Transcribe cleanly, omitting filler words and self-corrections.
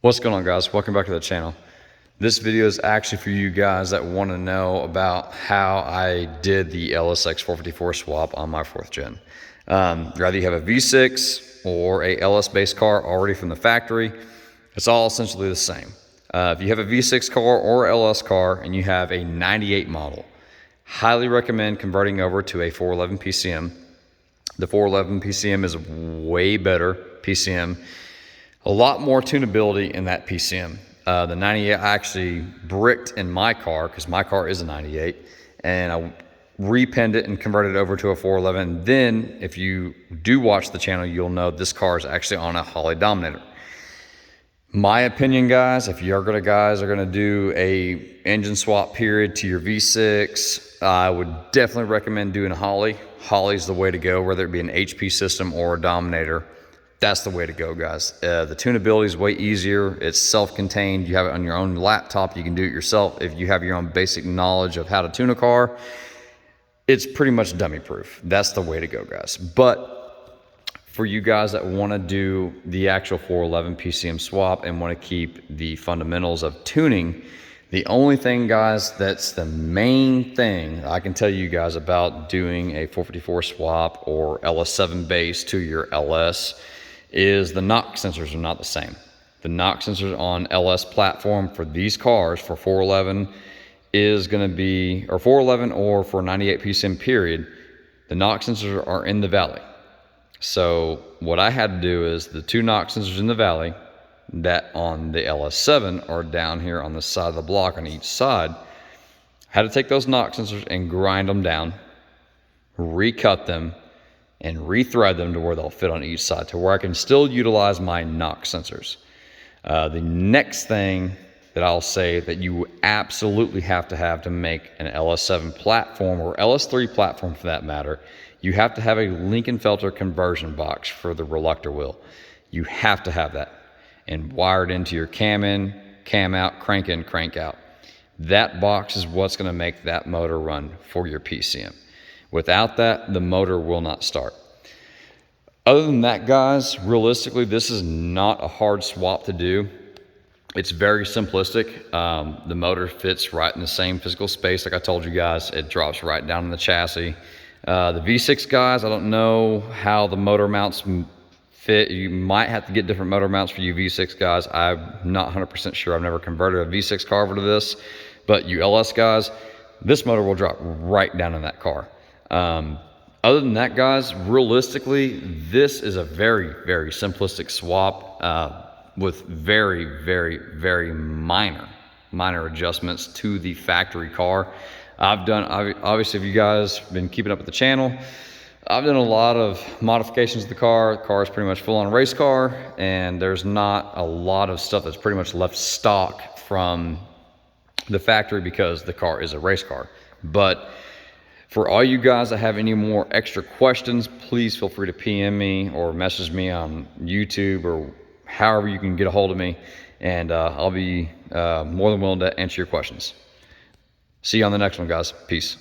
What's going on, guys? Welcome back to the channel. This video is actually for you guys that want to know about how I did the lsx454 swap on my 4th gen. Rather you have a V6 or a LS based car already from the factory, it's all essentially the same. If you have a V6 car or LS car and you have a 98 model, highly recommend converting over to a 411 PCM. The 411 PCM is a way better PCM. A lot more tunability in that PCM. The 98 I actually bricked in my car because my car is a 98, and I repinned it and converted it over to a 411. And then if you do watch the channel, you'll know this car is actually on a Holley Dominator. My opinion, guys, if you're guys are gonna do a engine swap period to your V6, I would definitely recommend doing a Holley. Holley's the way to go, whether it be an HP system or a Dominator. That's the way to go, guys. The tunability is way easier. It's self-contained. You have it on your own laptop. You can do it yourself. If you have your own basic knowledge of how to tune a car, it's pretty much dummy proof. That's the way to go, guys. But for you guys that want to do the actual 411 PCM swap and want to keep the fundamentals of tuning, the only thing, guys, that's the main thing I can tell you guys about doing a 454 swap or LS7 base to your LS is the knock sensors are not the same. The knock sensors on LS platform for these cars for 411 is going to be, or 411 or for 98 PCM period, the knock sensors are in the valley. So what I had to do is the two knock sensors in the valley that on the LS7 are down here on the side of the block on each side. Had to take those knock sensors and grind them down, recut them, and rethread them to where they'll fit on each side, to where I can still utilize my knock sensors. The next thing that I'll say that you absolutely have to make an LS7 platform, or LS3 platform for that matter, you have to have a Lincolnfelter conversion box for the reluctor wheel. You have to have that, and wired into your cam in, cam out, crank in, crank out. That box is what's going to make that motor run for your PCM. Without that, the motor will not start. Other than that, guys, realistically, this is not a hard swap to do. It's very simplistic. The motor fits right in the same physical space. Like I told you guys, it drops right down in the chassis. The V6 guys, I don't know how the motor mounts fit. You might have to get different motor mounts for you V6 guys. I'm not 100% sure. I've never converted a V6 car over to this. But you LS guys, this motor will drop right down in that car. Other than that, guys, realistically, this is a very, very simplistic swap with very minor adjustments to the factory car. Obviously, if you guys have been keeping up with the channel, I've done a lot of modifications to the car. The car is pretty much full on race car, and there's not a lot of stuff that's pretty much left stock from the factory because the car is a race car. But for all you guys that have any more extra questions, please feel free to PM me or message me on YouTube or however you can get a hold of me, and I'll be more than willing to answer your questions. See you on the next one, guys. Peace.